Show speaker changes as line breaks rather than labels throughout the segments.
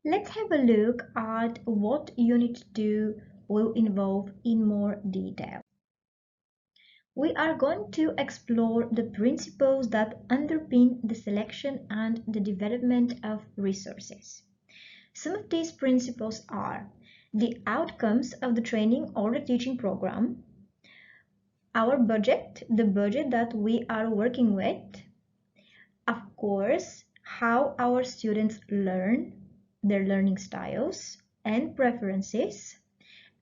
Let's have a look at what Unit 2 will involve in more detail. We are going to explore the principles that underpin the selection and the development of resources. Some of these principles are the outcomes of the training or the teaching program, our budget, the budget that we are working with, of course, how our students learn, their learning styles and preferences,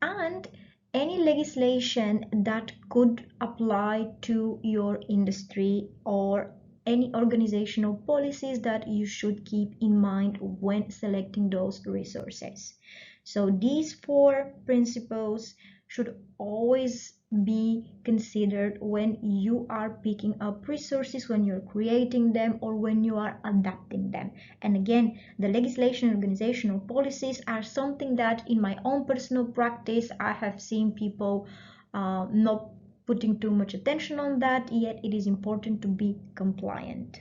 and any legislation that could apply to your industry or any organizational policies that you should keep in mind when selecting those resources. So these four principles should always be considered when you are picking up resources, when you're creating them, or when you are adapting them. And again, the legislation and organizational policies are something that in my own personal practice I have seen people not putting too much attention on that, yet it is important to be compliant.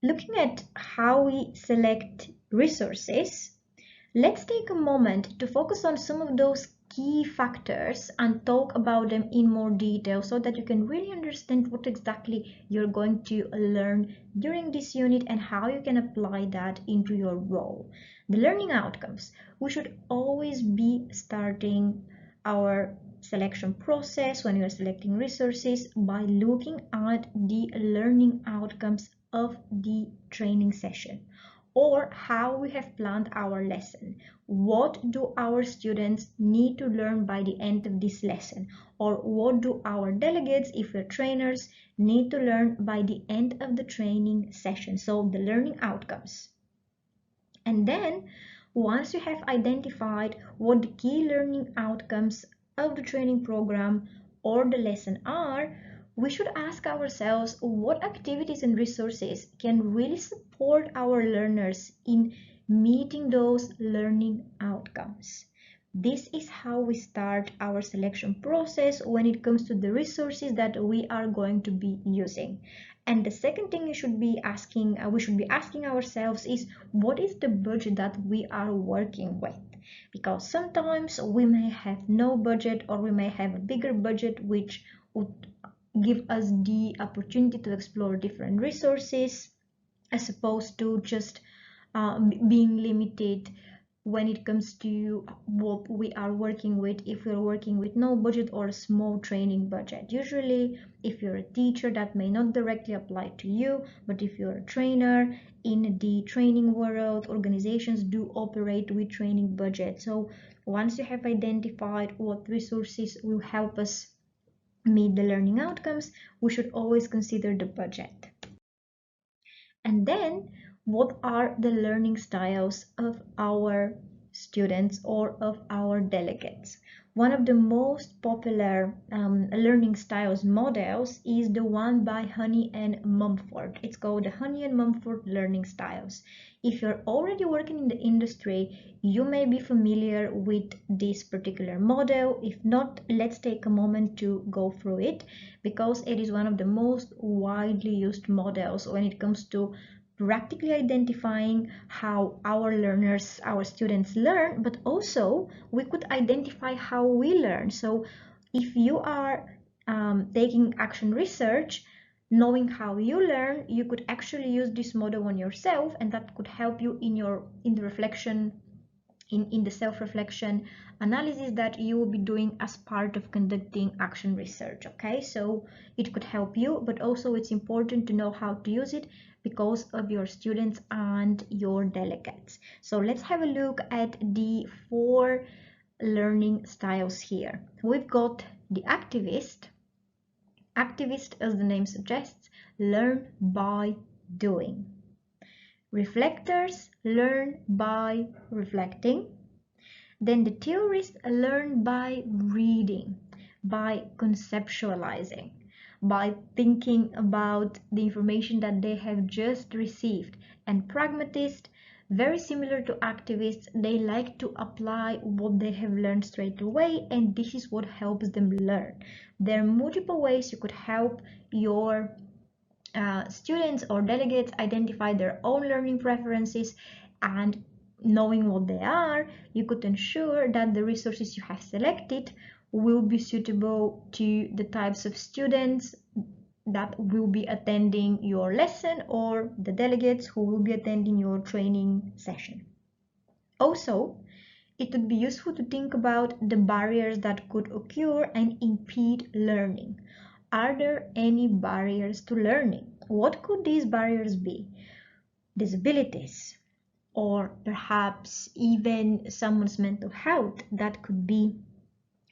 Looking at how we select resources, let's take a moment to focus on some of those key factors and talk about them in more detail so that you can really understand what exactly you're going to learn during this unit and how you can apply that into your role. The learning outcomes. We should always be starting our selection process when you're selecting resources by looking at the learning outcomes of the training session, or how we have planned our lesson. What do our students need to learn by the end of this lesson? Or what do our delegates, if we're trainers, need to learn by the end of the training session? So the learning outcomes. And then once you have identified what the key learning outcomes of the training program or the lesson are, we should ask ourselves what activities and resources can really support our learners in meeting those learning outcomes. This is how we start our selection process when it comes to the resources that we are going to be using. And the second thing we should be asking ourselves is, what is the budget that we are working with? Because sometimes we may have no budget, or we may have a bigger budget which would give us the opportunity to explore different resources as opposed to just being limited when it comes to what we are working with. If we're working with no budget or a small training budget, usually if you're a teacher, that may not directly apply to you, but if you're a trainer in the training world, organizations do operate with training budget. So once you have identified what resources will help us meet the learning outcomes, we should always consider the budget. And then, what are the learning styles of our students or of our delegates? One of the most popular learning styles models is the one by Honey and Mumford. It's called the Honey and Mumford Learning Styles. If you're already working in the industry, you may be familiar with this particular model. If not, let's take a moment to go through it, because it is one of the most widely used models when it comes to practically identifying how our learners, our students learn, but also we could identify how we learn. So if you are taking action research, knowing how you learn, you could actually use this model on yourself, and that could help you in the reflection, in the self-reflection analysis that you will be doing as part of conducting action research. Okay, so it could help you, but also it's important to know how to use it because of your students and your delegates. So let's have a look at the four learning styles here. We've got the activist. Activist, as the name suggests, learn by doing. Reflectors learn by reflecting. Then the theorists learn by reading, by conceptualizing, by thinking about the information that they have just received. And pragmatists, very similar to activists, they like to apply what they have learned straight away, and this is what helps them learn. There are multiple ways you could help your students or delegates identify their own learning preferences, and knowing what they are, you could ensure that the resources you have selected will be suitable to the types of students that will be attending your lesson or the delegates who will be attending your training session. Also, it would be useful to think about the barriers that could occur and impede learning. Are there any barriers to learning? What could these barriers be? Disabilities, or perhaps even someone's mental health that could be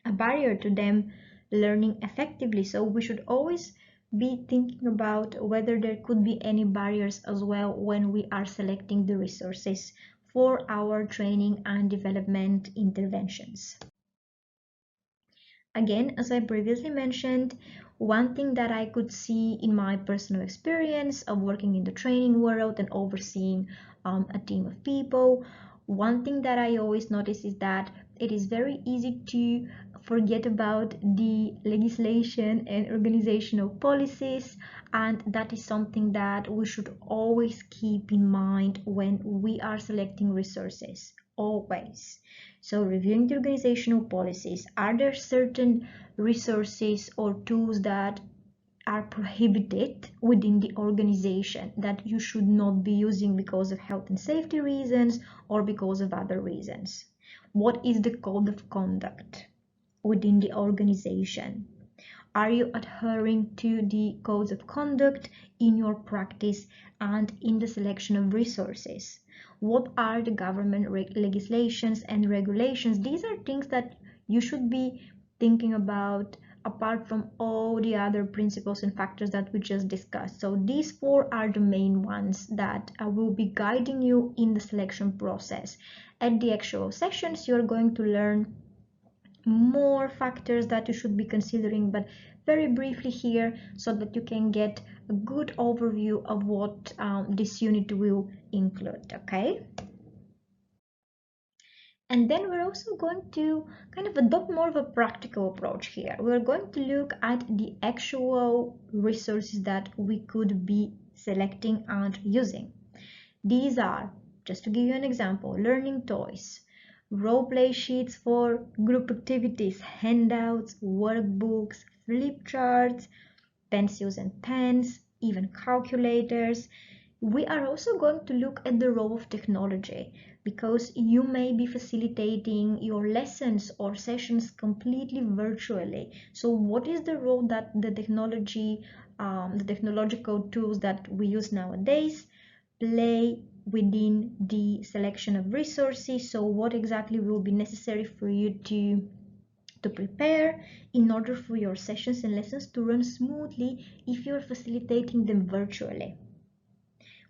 a barrier to them learning effectively. So we should always be thinking about whether there could be any barriers as well when we are selecting the resources for our training and development interventions. Again, as I previously mentioned, one thing that I could see in my personal experience of working in the training world and overseeing a team of people, one thing that I always notice is that it is very easy to forget about the legislation and organizational policies, and that is something that we should always keep in mind when we are selecting resources, always. So reviewing the organizational policies, are there certain resources or tools that are prohibited within the organization that you should not be using because of health and safety reasons or because of other reasons? What is the code of conduct within the organization? Are you adhering to the codes of conduct in your practice and in the selection of resources? What are the government legislations and regulations? These are things that you should be thinking about apart from all the other principles and factors that we just discussed. So these four are the main ones that will be guiding you in the selection process. At the actual sessions, you're going to learn more factors that you should be considering, but very briefly here so that you can get a good overview of what this unit will include. Okay, and then we're also going to kind of adopt more of a practical approach here. We're going to look at the actual resources that we could be selecting and using. These are, just to give you an example, learning toys, role play sheets for group activities, handouts, workbooks, flip charts, pencils and pens, even calculators. We are also going to look at the role of technology, because you may be facilitating your lessons or sessions completely virtually. So what is the role that the technological tools that we use nowadays play within the selection of resources? So what exactly will be necessary for you to prepare in order for your sessions and lessons to run smoothly if you're facilitating them virtually?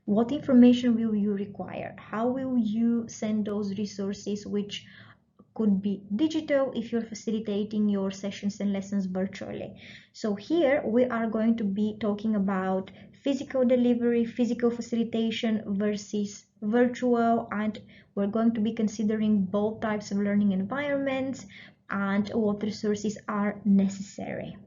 What information will you require? How will you send those resources, which could be digital if you're facilitating your sessions and lessons virtually? So here we are going to be talking about physical delivery, physical facilitation versus virtual, and we're going to be considering both types of learning environments and what resources are necessary.